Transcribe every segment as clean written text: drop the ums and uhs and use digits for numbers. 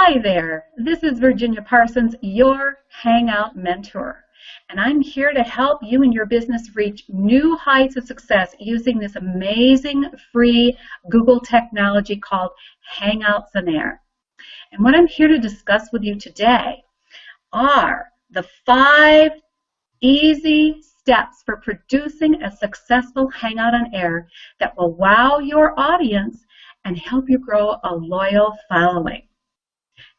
Hi there, this is Virginia Parsons, your Hangout mentor, and I'm here to help you and your business reach new heights of success using this amazing free Google technology called Hangouts on Air. And what I'm here to discuss with you today are the 5 easy steps for producing a successful Hangout on Air that will wow your audience and help you grow a loyal following.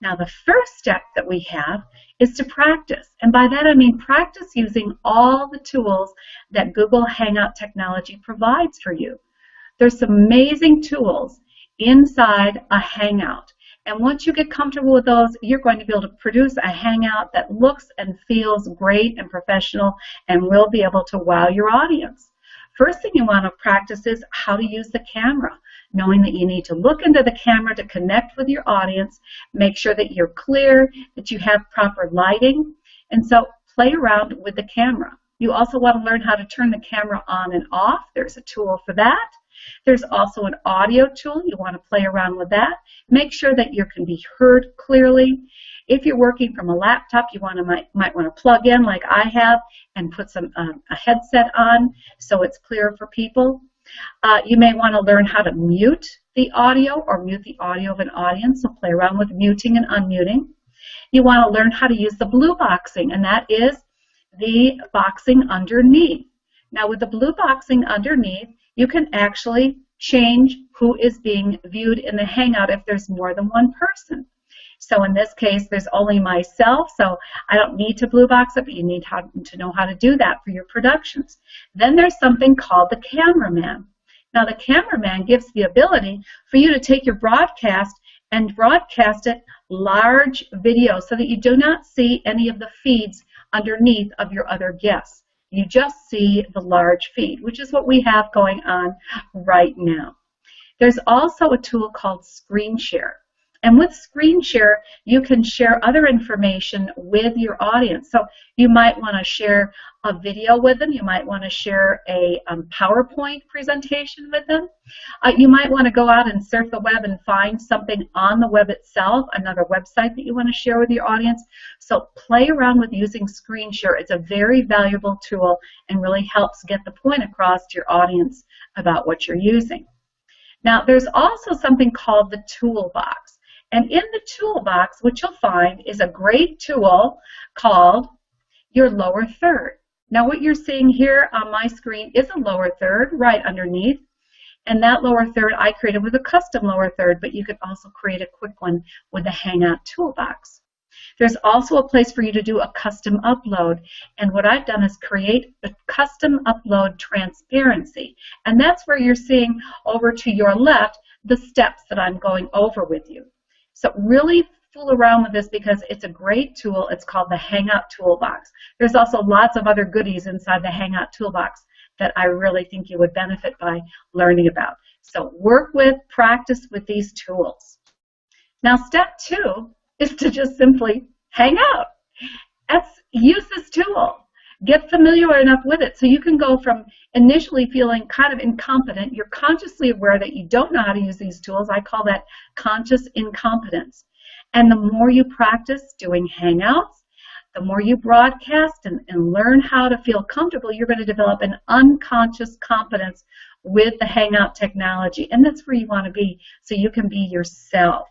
Now, the first step that we have is to practice. And by that, I mean practice using all the tools that Google Hangout technology provides for you. There's some amazing tools inside a Hangout. And once you get comfortable with those, you're going to be able to produce a Hangout that looks and feels great and professional and will be able to wow your audience. First thing you want to practice is how to use the camera, knowing that you need to look into the camera to connect with your audience, make sure that you're clear, that you have proper lighting, and so play around with the camera. You also want to learn how to turn the camera on and off. There's a tool for that. There's also an audio tool. You want to play around with that. Make sure that you can be heard clearly. If you're working from a laptop, you might want to plug in like I have and put a headset on so it's clear for people. You may want to learn how to mute the audio or mute the audio of an audience, so play around with muting and unmuting. You want to learn how to use the blue boxing, and that is the boxing underneath. Now with the blue boxing underneath, you can actually change who is being viewed in the Hangout if there's more than one person. So in this case, there's only myself, so I don't need to blue box it, but you need to know how to do that for your productions. Then there's something called the cameraman. Now the cameraman gives the ability for you to take your broadcast and broadcast it large video so that you do not see any of the feeds underneath of your other guests. You just see the large feed, which is what we have going on right now. There's also a tool called Screen Share. And with Screen Share, you can share other information with your audience. So you might want to share a video with them. You might want to share a PowerPoint presentation with them. You might want to go out and surf the web and find something on the web itself, another website that you want to share with your audience. So play around with using Screen Share. It's a very valuable tool and really helps get the point across to your audience about what you're using. Now, there's also something called the toolbox. And in the toolbox, what you'll find is a great tool called your lower third. Now what you're seeing here on my screen is a lower third right underneath. And that lower third I created with a custom lower third, but you could also create a quick one with the Hangout toolbox. There's also a place for you to do a custom upload. And what I've done is create a custom upload transparency. And that's where you're seeing over to your left the steps that I'm going over with you. So really fool around with this because it's a great tool. It's called the Hangout Toolbox. There's also lots of other goodies inside the Hangout Toolbox that I really think you would benefit by learning about. So work with, practice with these tools. Now step 2 is to just simply hang out. Use this tool. Get familiar enough with it so you can go from initially feeling kind of incompetent. You're consciously aware that you don't know how to use these tools. I call that conscious incompetence. And the more you practice doing Hangouts, the more you broadcast and learn how to feel comfortable, you're going to develop an unconscious competence with the Hangout technology. And that's where you want to be so you can be yourself.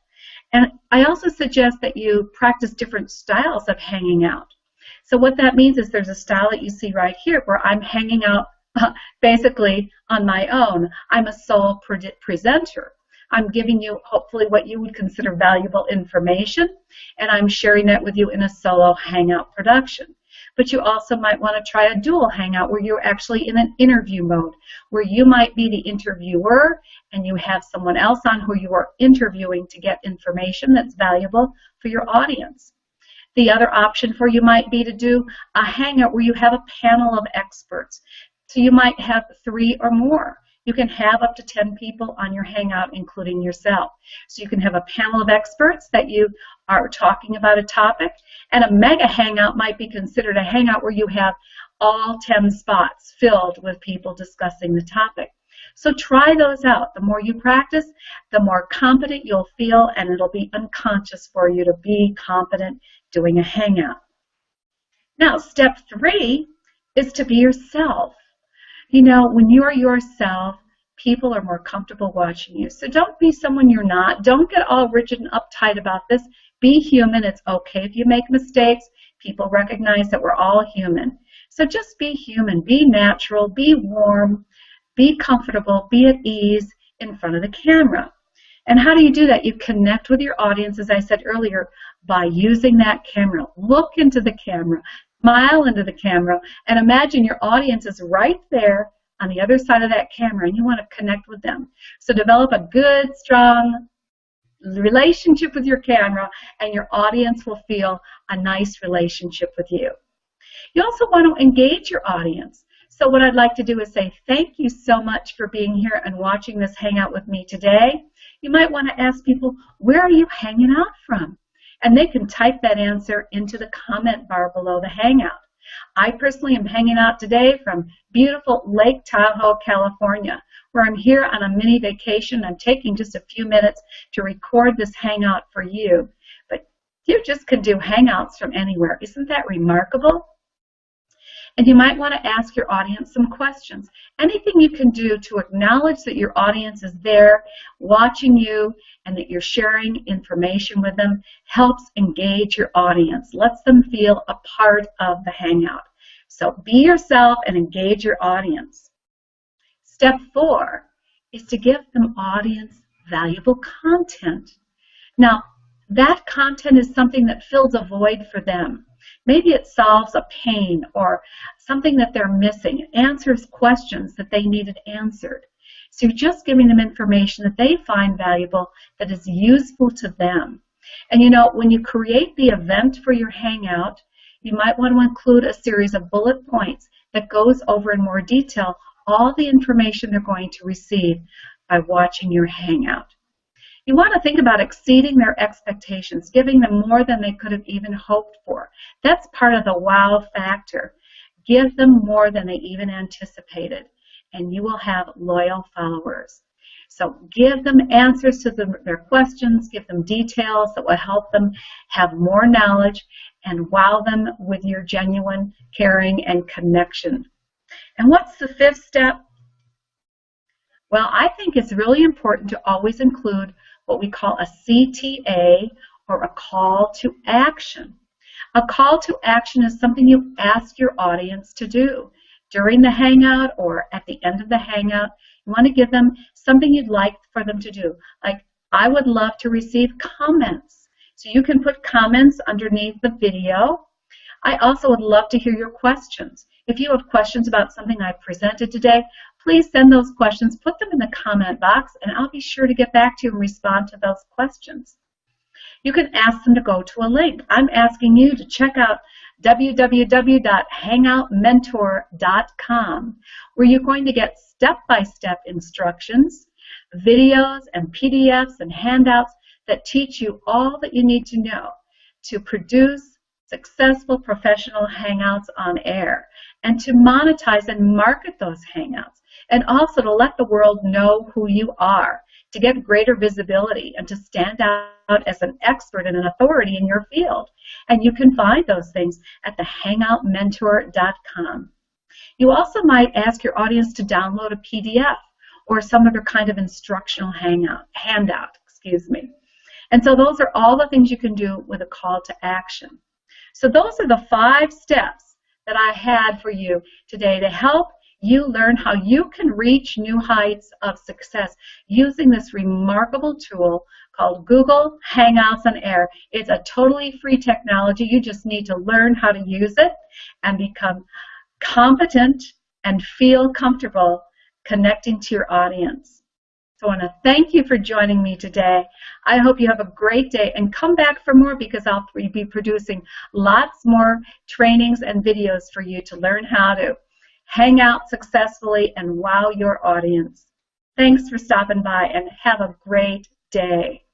And I also suggest that you practice different styles of hanging out. So what that means is there's a style that you see right here where I'm hanging out basically on my own. I'm a sole presenter. I'm giving you hopefully what you would consider valuable information, and I'm sharing that with you in a solo Hangout production. But you also might want to try a dual Hangout where you're actually in an interview mode, where you might be the interviewer and you have someone else on who you are interviewing to get information that's valuable for your audience. The other option for you might be to do a Hangout where you have a panel of experts. So you might have 3 or more. You can have up to 10 people on your Hangout, including yourself. So you can have a panel of experts that you are talking about a topic, and a mega Hangout might be considered a Hangout where you have all 10 spots filled with people discussing the topic. So try those out. The more you practice, the more confident you'll feel, and it'll be unconscious for you to be confident doing a Hangout. Now, step 3 is to be yourself. You know, when you are yourself, people are more comfortable watching you. So don't be someone you're not. Don't get all rigid and uptight about this. Be human. It's okay if you make mistakes. People recognize that we're all human. So just be human. Be natural. Be warm. Be comfortable. Be at ease in front of the camera. And how do you do that? You connect with your audience, as I said earlier, by using that camera. Look into the camera. Smile into the camera, and imagine your audience is right there on the other side of that camera, and you want to connect with them. So develop a good, strong relationship with your camera, and your audience will feel a nice relationship with you. You also want to engage your audience. So what I'd like to do is say thank you so much for being here and watching this Hangout with me today. You might want to ask people, where are you hanging out from? And they can type that answer into the comment bar below the Hangout. I personally am hanging out today from beautiful Lake Tahoe, California, where I'm here on a mini vacation. I'm taking just a few minutes to record this Hangout for you. But you just can do Hangouts from anywhere. Isn't that remarkable? And you might want to ask your audience some questions. Anything you can do to acknowledge that your audience is there watching you and that you're sharing information with them helps engage your audience, lets them feel a part of the Hangout. So be yourself and engage your audience. Step 4 is to give them audience valuable content. Now, that content is something that fills a void for them. Maybe it solves a pain or something that they're missing. It answers questions that they needed answered. So you're just giving them information that they find valuable, that is useful to them. And you know, when you create the event for your Hangout, you might want to include a series of bullet points that goes over in more detail all the information they're going to receive by watching your Hangout. You want to think about exceeding their expectations, giving them more than they could have even hoped for. That's part of the wow factor. Give them more than they even anticipated, and you will have loyal followers. So give them answers to their questions, give them details that will help them have more knowledge, and wow them with your genuine caring and connection. And what's the 5th step? Well, I think it's really important to always include what we call a CTA, or a call to action. A call to action is something you ask your audience to do. During the Hangout or at the end of the Hangout, you want to give them something you'd like for them to do. Like, I would love to receive comments. So you can put comments underneath the video. I also would love to hear your questions. If you have questions about something I presented today, please send those questions, put them in the comment box, and I'll be sure to get back to you and respond to those questions. You can ask them to go to a link. I'm asking you to check out www.hangoutmentor.com, where you're going to get step-by-step instructions, videos and PDFs and handouts that teach you all that you need to know to produce successful professional Hangouts on air, and to monetize and market those Hangouts, and also to let the world know who you are, to get greater visibility and to stand out as an expert and an authority in your field. And you can find those things at the hangoutmentor.com. You also might ask your audience to download a PDF or some other kind of instructional handout. And so those are all the things you can do with a call to action. So those are the 5 steps that I had for you today to help you learn how you can reach new heights of success using this remarkable tool called Google Hangouts on Air. It's a totally free technology. You just need to learn how to use it and become competent and feel comfortable connecting to your audience. So I want to thank you for joining me today. I hope you have a great day, and come back for more, because I'll be producing lots more trainings and videos for you to learn how to hang out successfully and wow your audience. Thanks for stopping by, and have a great day.